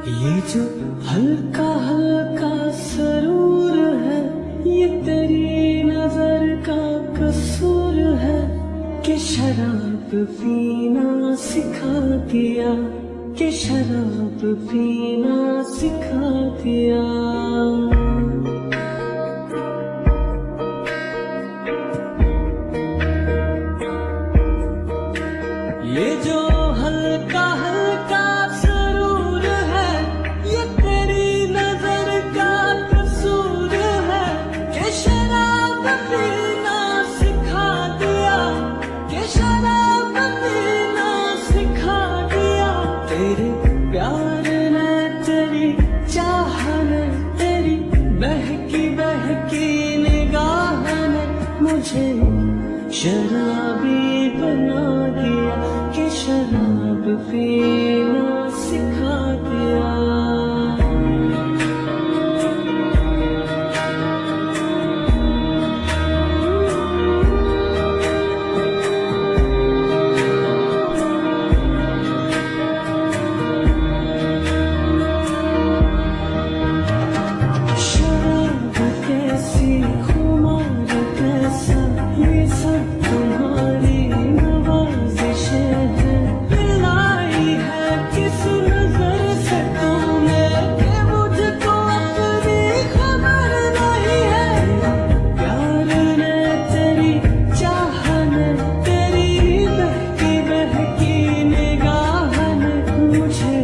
ये जो हल्का हल्का सरूर है, ये तेरी नजर का कसूर है कि शराब पीना सिखा दिया, कि शराब पीना सिखा दिया। ये जो हल्का हल्का सरूर है, ये तेरी नजर का कसूर है कि शराब पीना सिखा दिया, कि शराब पीना सिखा दिया। तेरे प्यार ने, तेरी चाह ने, तेरी बहकी बहकी निगाह ने मुझे शराबी बना दिया, कि शराब पीना सिखा दिया। शराब कैसी, खुमार कैसा, ये सब तुम्हारी नवाज़िशें हैं। मिलाई है किस नजर से तूने कि मुझको अपनी खबर नहीं है। प्यार ने, तेरी चाह ने, तेरी बहकी बहकी निगाह ने मुझे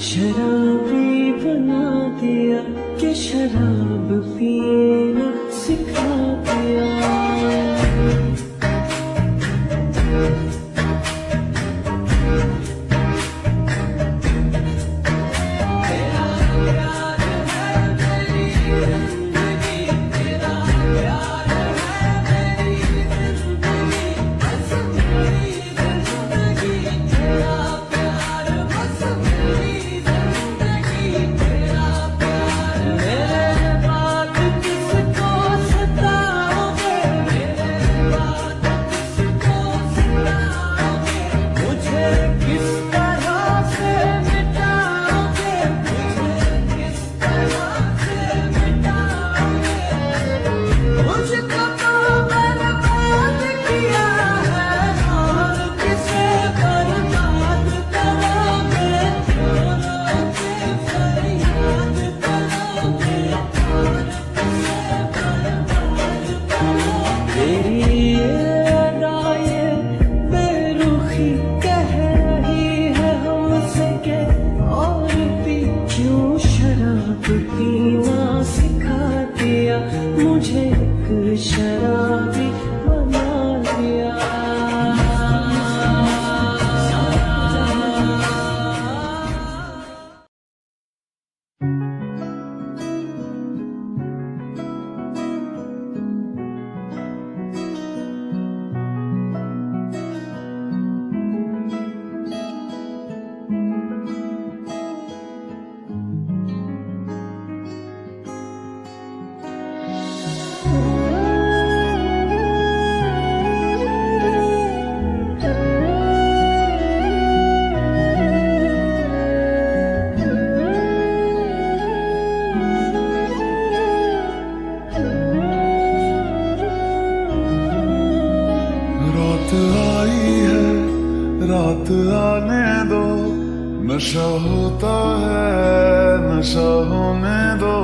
शराबी बना दिया, कि शराब पीना सिखा दिया। पीना सिखा दिया, मुझे एक शराबी बना दिया। रात आने दो, नशा होता है, नशा होने दो।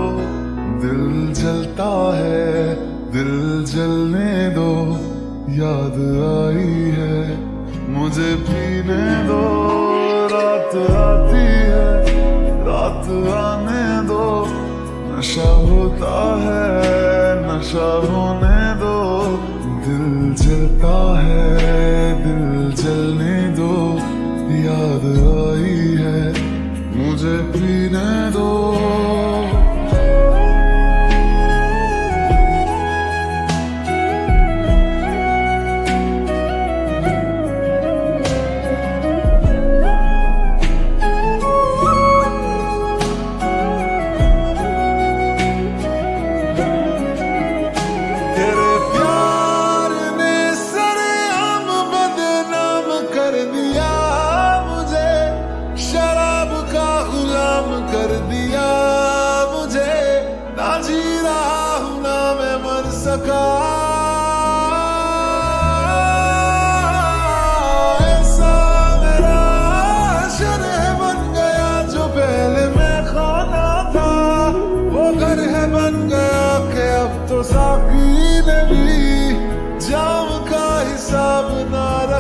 दिल जलता है, दिल जलने दो। याद आई है, मुझे पीने दो। रात आती है, रात आने दो। नशा होता है, नशा होने दो। दिल जलता है, दिल जलने दो। याद आई है, मुझे पीने दो।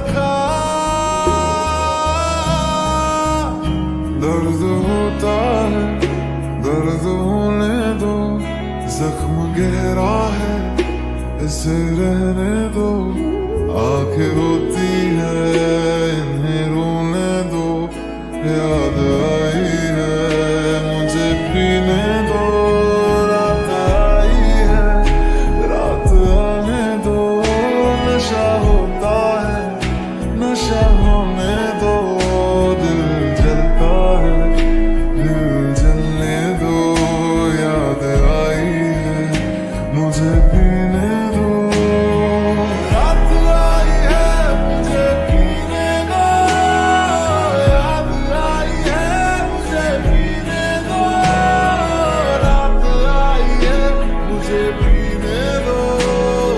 रखा, दर्द होता है दर्द होने दो, जख्म गहरा है इसे रहने दो, आंखें रोती है इन्हें रोने दो, याद आई है मुझे पीने दो, रात आई है रात आने दो, नशा होता है नशा होने दो, दिल जलता है दिल जलने दो, याद आई है मुझे पीने दो, रात आई है मुझे पीने दो, याद आई है मुझे पीने दो, रात आई है मुझे पीने दो,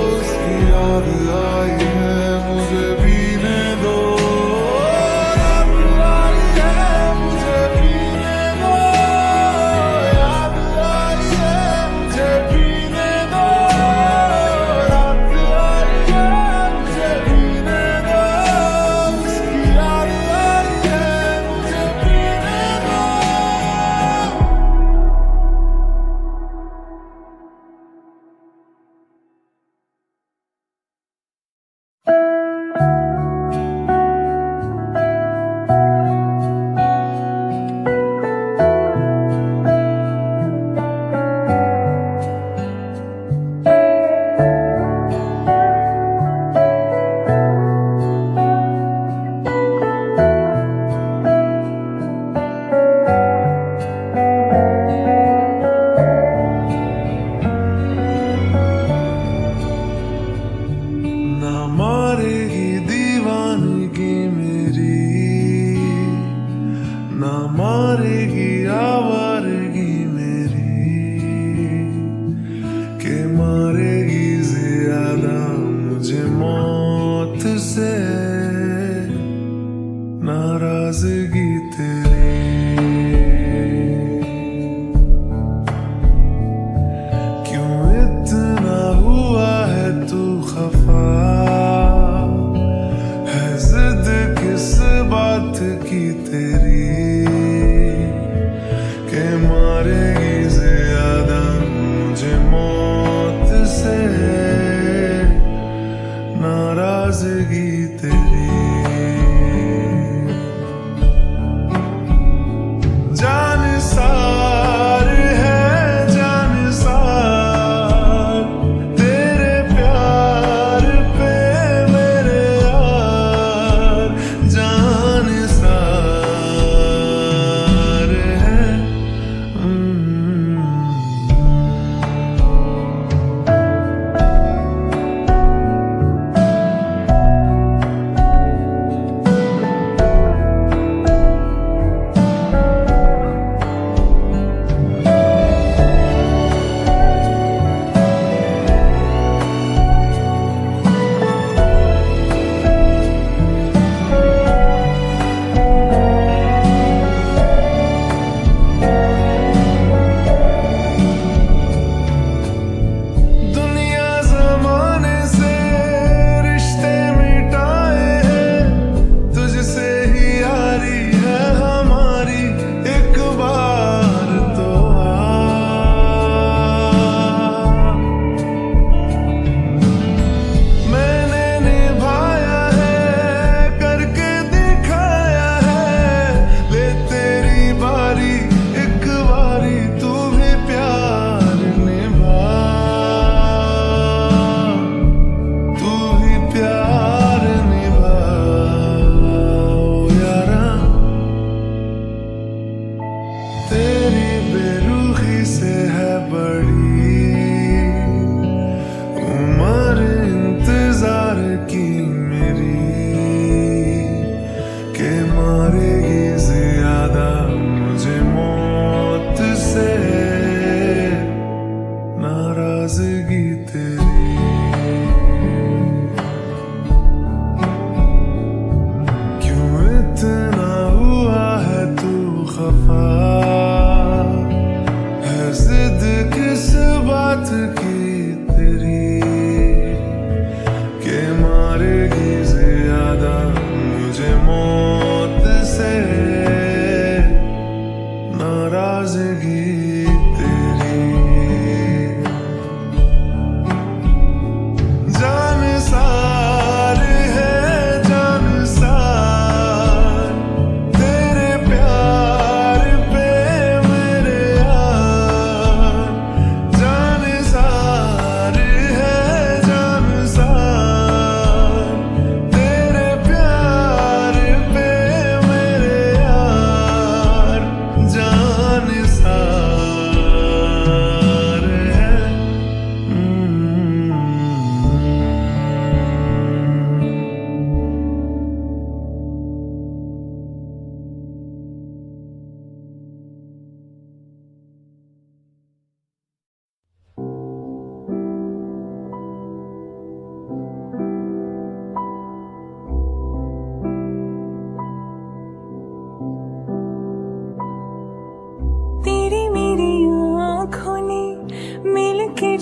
उसकी याद आई है मुझे पीने दो, रात आई है मुझे पीने दो, याद आई है मुझे पीने दो, रात आई है मुझे पीने दो, उसकी याद आई है मुझे पीने दो। ना मारेगी दीवानगी मेरी, ना मारेगी आवारगी मेरी, के मारेगी ज्यादा मुझे मौत से नाराजगी तेरी, क्यों इतना हुआ है तू खफा, है जिद किस बात की तेरी, के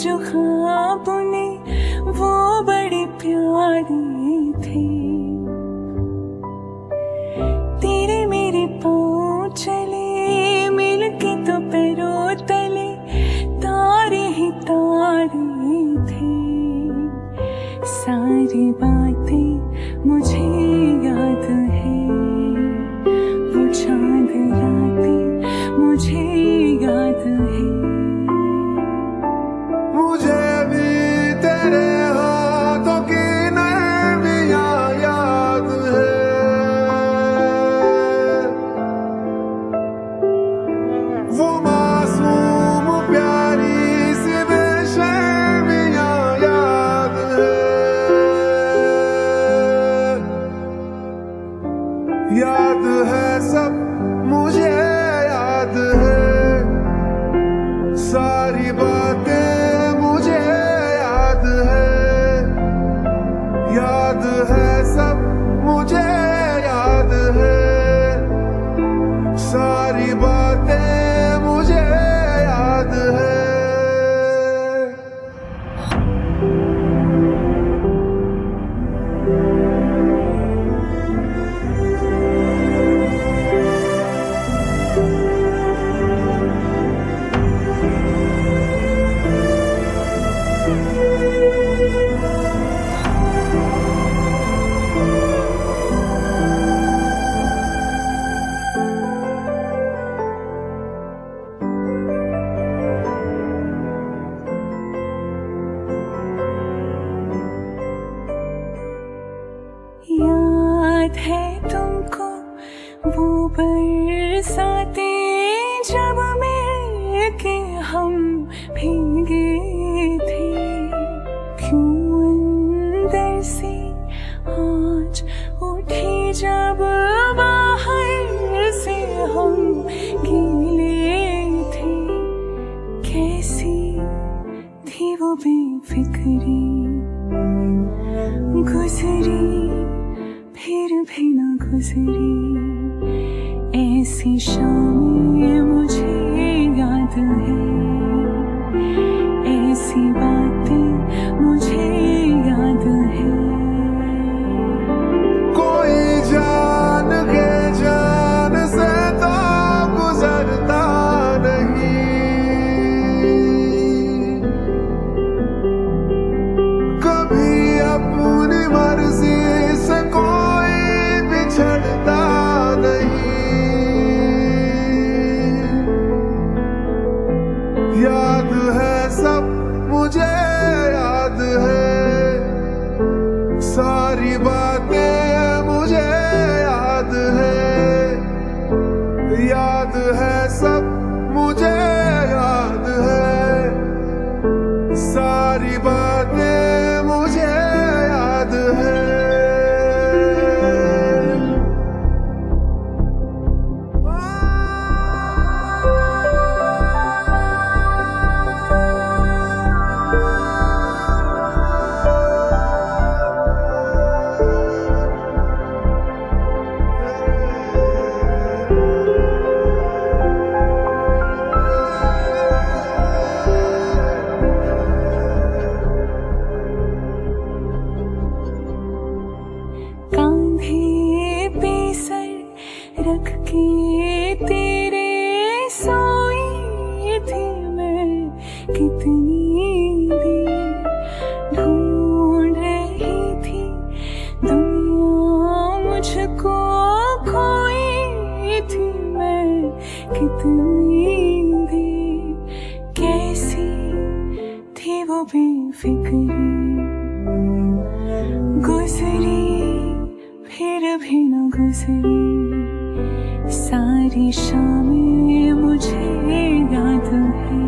जो ख्वाब ने वो बड़ी प्यारी थी। तेरे मेरे पाँव चले मिलके तो पैरों तले तारे ही तारे थे। सारी बातें मुझे याद है, वो चांद रातें मुझे याद है। मुझे भी तेरे हाथों की नरमियां याद है, वो मासूम प्यारी सी बेशर्मियां याद है। याद है सब मुझे याद है, सारी बातें मुझे याद है। याद है सब मुझे याद है, सारी बातें मुझे याद है। याद है तुमको वो बरसाते जब मिलके हम भीगे थे। क्यों अंदर से आज उठी जब बाहर से हम गीले थे। कैसी थी वो बेफिक्री, गुजरी फिर भी ना गुजरी। ऐसी शामें मुझे याद है, ऐसी बातें मुझे याद है। कोई जान के जान से तो गुजरता नहीं, कभी अपनी मर्जी से कोई बिछड़ता नहीं। याद है सब मुझे याद है, सारी बातें मुझे याद है। याद है सब मुझे याद है, सारी बातें मुझे याद है। कांधे पे सर रख के तेरे सोई थी मैं कितनी देर। ढूंढ रही थी दुनिया मुझको, खोई थी मैं कितनी देर। कैसी थी वो बेफिक्री, गुजरी फिर भी न गुजरी। सारी शामें मुझे याद है,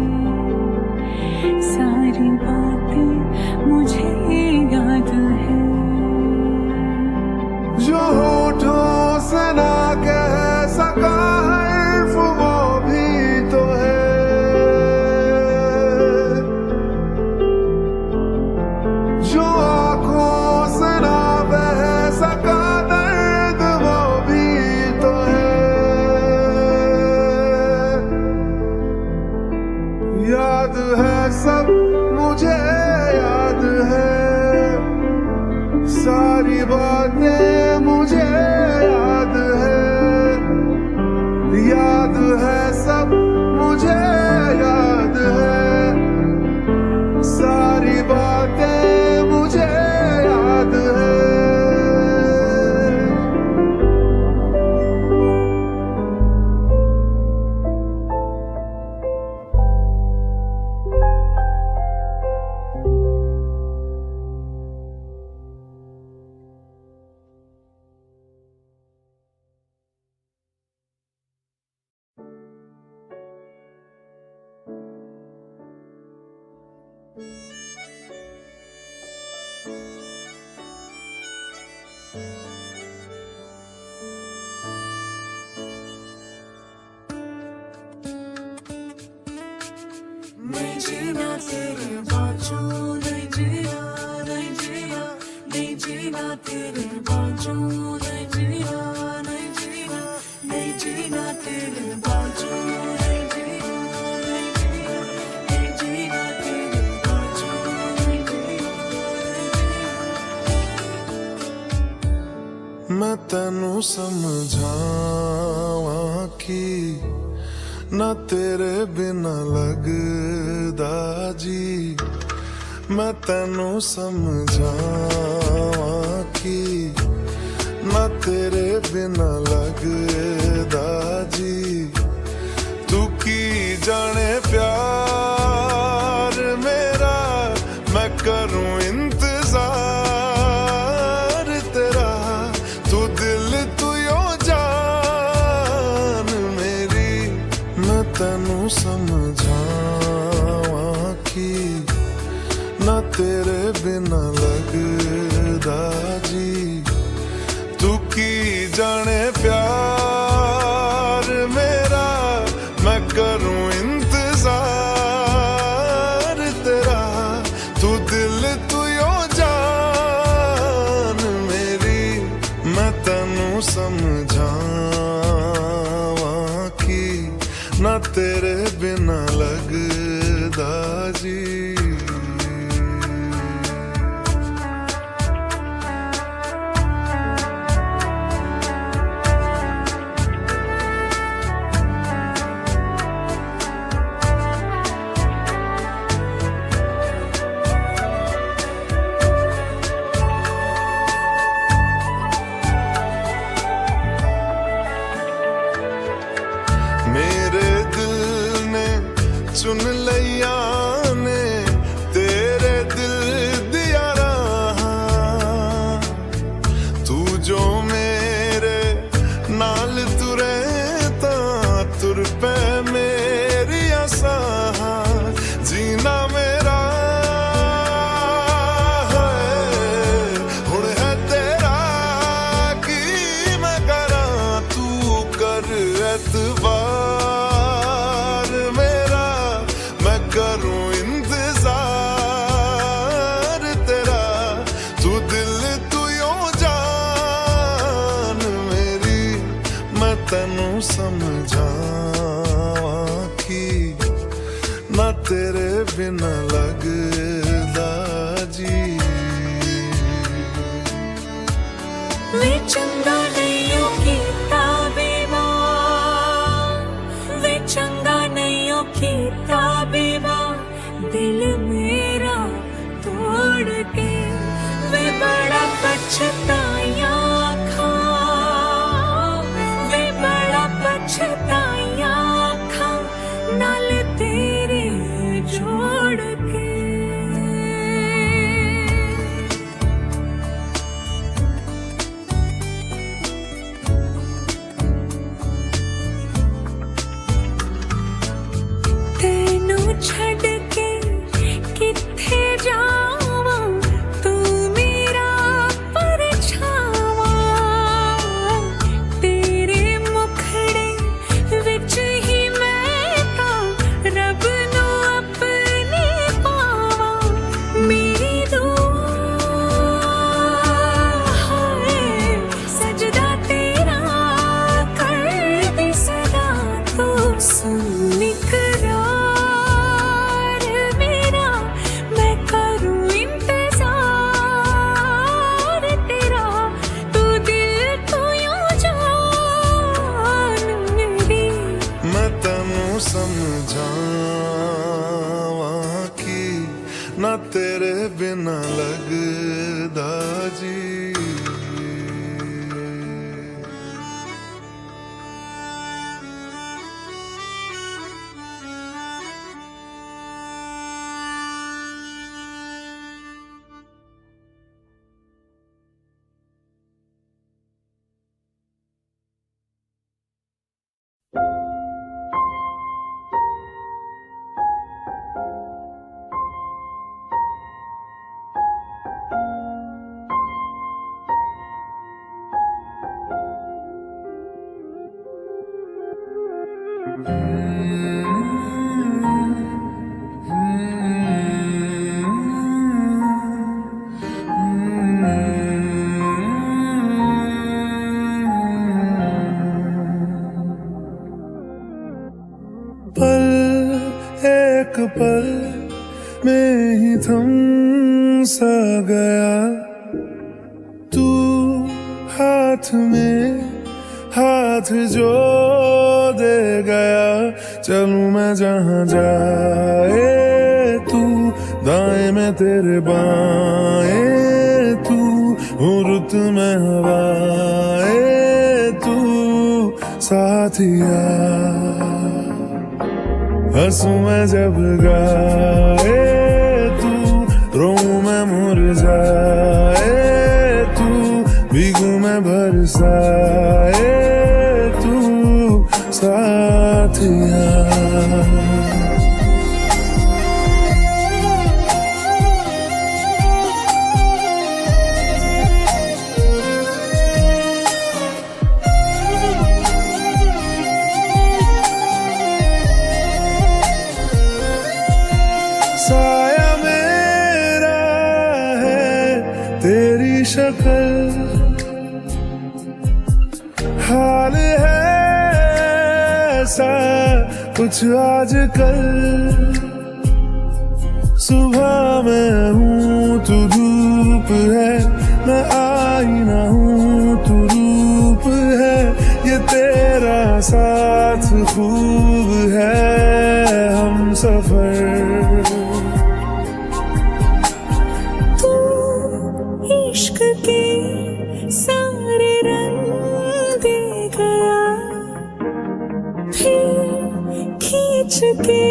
सारी बातें मुझे याद है। जो होठों से ना कह सका हर्फ वो भी तो है, जो आंखों से ना बह सका दर्द वो भी तो है। याद है सब नहीं जीना तेरे बाजू, नहीं जीना, नहीं जीना, नहीं जीना तेरे बाजू, नहीं जीना, नहीं जीना, नहीं जीना तेरे बाजू, नहीं जीना, नहीं जीना, नहीं जीना तेरे बाजू, नहीं जीना, नहीं जीना। मैं तेनू समझावां कि ना तेरे बिना लगदा जी। मैं तेनू समझावां कि ना तेरे बिना लगदा जी। तू की जाने प्यार मेरा, मैं करूं इंतजार तेरा। तू दिल तू यो जान मेरी। मैं तेनू समझावां कि ना तेरे बिना लगदा जी। तू की जाने प्यार मेरा, मैं करूं इंतजार तेरा। तू दिल तू यो जान मेरी। मैं तेनू समझावां कि ना तेरे बिना लगदा जी। मेरे दिल ने चुन लिया ने तेरे दिल दिया रहा। तू जो मेरे नाल तुरे ता तुर पे मेरी आसा। जीना मेरा हुण है तेरा की मैं करा। तू कर एतबार मेरा, मैं करूं इंतजार तेरा। तू दिल तू यो जान मेरी। मैं तेनू समझावां कि ना तेरे बिना लगदा जी। वे चंगा नहीं हो कीता बेईमान, वे चंगा नहीं हो कीता बेईमान। दिल मेरा तोड़ के वे बड़ा पछताया खा, वे बड़ा पछताया खा नाल तेरे जोड़ के। तेनू छड़ के किथे जावां, तू मेरा परछावां। तेरे मुखड़े विच ही मैं तां रब नू अपने पावां। मेरी दुआ है सजदा तेरा कर दे सदा। तू सुन इकरार मेरा, मैं करूं इंतजार तेरा। तू दिल तू यो जान मेरी। मैं तेनू समझावां कि ना तेरे बिना लगदा जी। पल एक पल में ही थम सा गया, तू हाथ में हाथ जो दे गया। चलूं मैं जहां जाए तू, दाएं में तेरे बाएं तू, हूँ रुत में हवाएं तू साथिया। हंसूं मैं जब गाए तू, रोऊं मैं मुरझाए तू, भीगूं मैं बरसाए तू साथिया। साया मेरा है तेरी शक्ल, हाल है ऐसा कुछ आजकल। सुबह मैं हूँ तू धूप है, मैं आईना हूँ तू रूप है। ये तेरा साथ खूब है हम सफर। तू इश्क के सारे रंग दे गया, फिर खींच के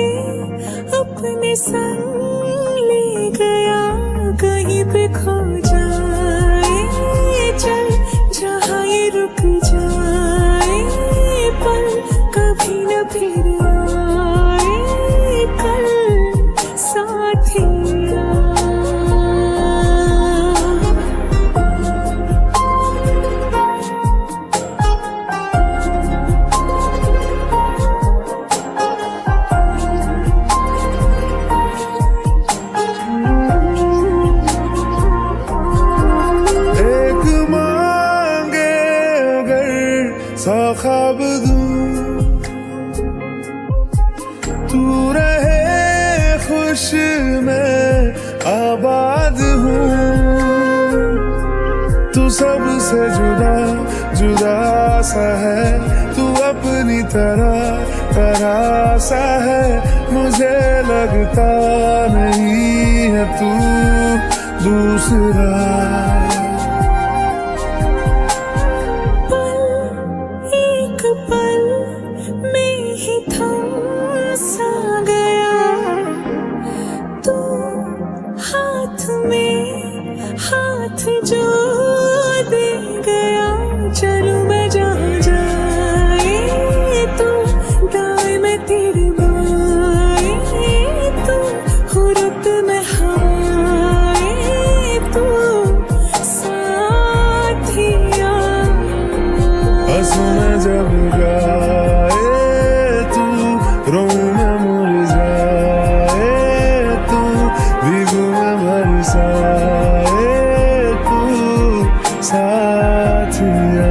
अपने संग ले गया। कहीं पे खो जाए चल, जहाँ ये रुक जाए पल, कभी न फिर आए कल साथिया। सा ख्वाब दूं तू रहे खुश, मैं आबाद हूँ। तू सबसे जुदा जुदा सा है, तू अपनी तरह सा है। मुझे लगता नहीं है तू दूसरा। पल में ही थम सा गया, तू हाथ में हाथ जो दे गया। चलूं मैं जहां जाए तू, दाएं में तेरे बाएं तू, हुरत में हवाएं तू साथिया। हंसूं मैं जब गाए तू, रोऊं मैं मुरझाए तू, भीगूं मैं बरसाए तू साथिया।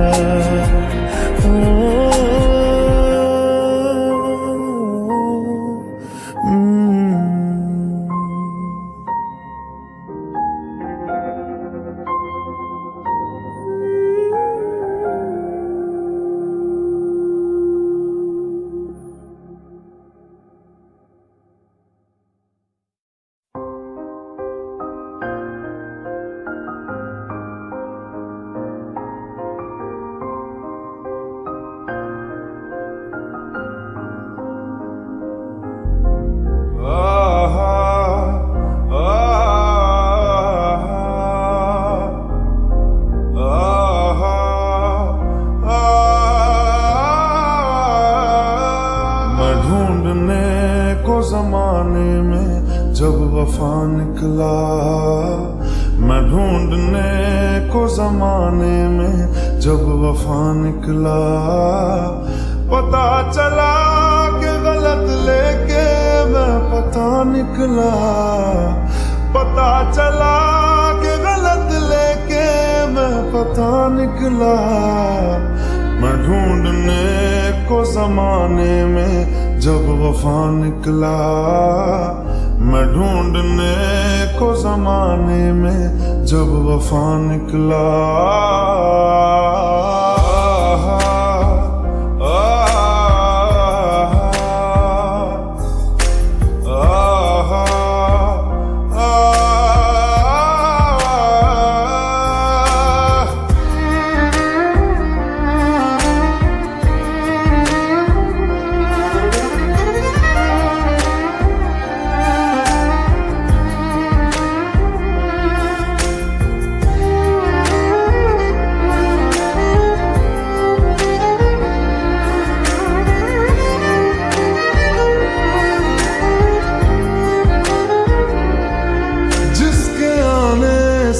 जमाने में जब वफा निकला, मैं ढूंढने को जमाने में जब वफा निकला। पता चला कि गलत लेके मैं पता निकला, पता चला कि गलत लेके मैं पता निकला। मैं ढूंढने को जमाने में जब वफा निकला, मैं ढूंढने को जमाने में जब वफा निकला।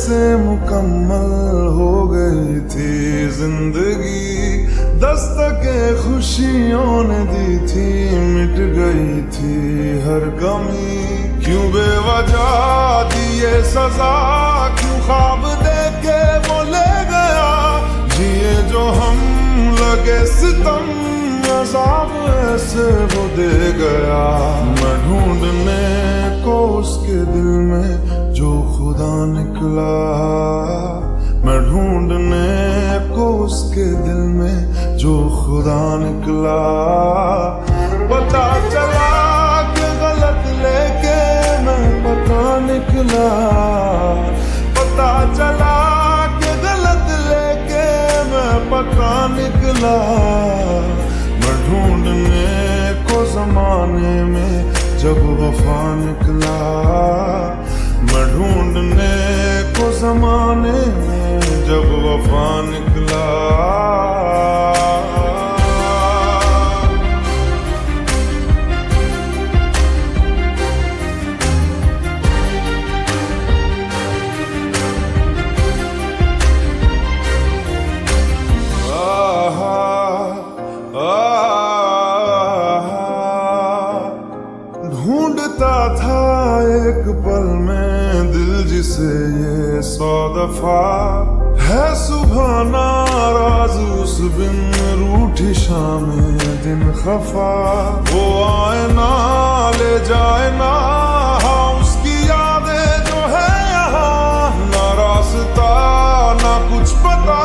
से मुकम्मल हो गई थी जिंदगी, दस्तके खुशियों ने दी थी, मिट गई थी हर कमी। क्यों बेवजह दिए सजा, क्यों ख्वाब देके वो ले गया, जिए जो हम लगे सितम, अज़ाब ऐसे वो दे गया। मैं ढूंढने को उसके दिल में जो खुदा निकला, मैं ढूंढने को उसके दिल में जो खुदा निकला। पता चला कि गलत लेके मैं पता निकला, पता चला कि गलत लेके मैं पता निकला। मैं ढूंढने को जमाने में जब वफा निकला, मैं ढूंढने को जमाने में जब वफा निकला। ढूंढता था एक पल में दिल जिसे ये 100 दफा, है सुबह नाराज उस बिन रूठी शामें दिन खफा। वो आए ना ले जाए ना, हाँ उसकी यादें जो है यहाँ, ना रास्ता ना कुछ पता,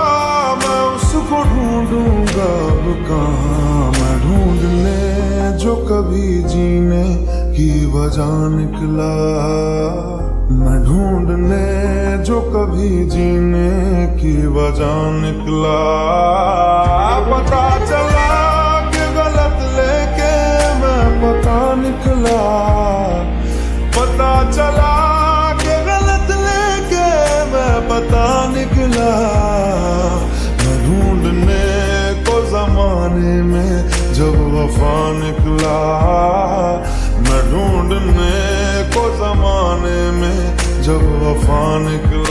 मैं उसको ढूंढूंगा अब कहाँ। मैं ढूंढने जो कभी जीने की वजह निकला, मैं ढूंढने जो कभी जीने की वजह निकला। पता चला कि गलत लेके मैं पता निकला, पता चला कि गलत लेके मैं पता निकला। मैं ढूंढने को जमाने में जब वफा निकला, मैं ढूंढने को जमाने में जब वफा निकला।